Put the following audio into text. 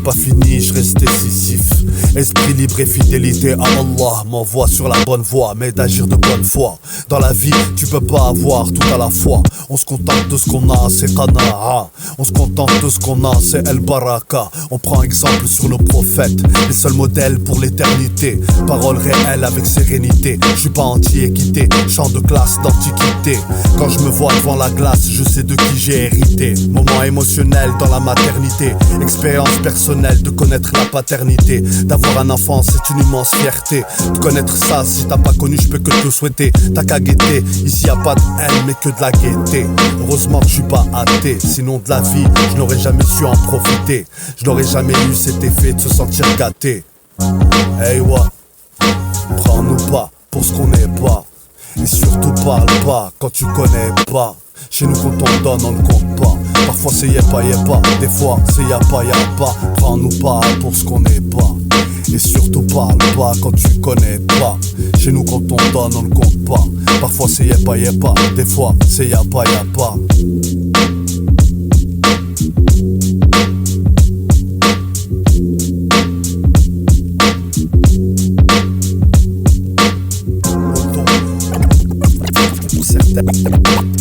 pas fini, je reste décisif. Esprit libre et fidélité à Allah m'envoie sur la bonne voie, mais d'agir de bonne foi. Dans la vie, tu peux pas avoir tout à la fois. On se contente de ce qu'on a, c'est Qana'a. On se contente de ce qu'on a, c'est El Baraka. On prend exemple sur nos prophètes, les seuls modèles pour l'éternité. Parole réelle avec sérénité. Je suis pas anti-équité, chant de classe d'antiquité. Quand je me vois devant la glace, je sais de qui j'ai hérité. Moment émotionnel dans la maternité. Expérience personnelle de connaître la paternité. D'avoir un enfant, c'est une immense fierté. De connaître ça, si t'as pas connu, je peux que te le souhaiter. T'as qu'à guetter, ici y a pas de haine mais que de la gaieté. Heureusement que je suis pas athée, sinon de la vie, je n'aurais jamais su en profiter. Je n'aurais jamais eu cet effet de se sentir gâté. Hey wa, prends-nous pas pour ce qu'on n'est pas. Et surtout parle pas quand tu connais pas. Chez nous quand on donne on ne compte pas. Parfois c'est y'a pas, des fois c'est y'a pas. Prends-nous pas pour ce qu'on n'est pas. Et surtout parle pas quand tu connais pas. Chez nous quand on donne on ne compte pas. Parfois c'est y'a pas, des fois c'est y'a pas. Certains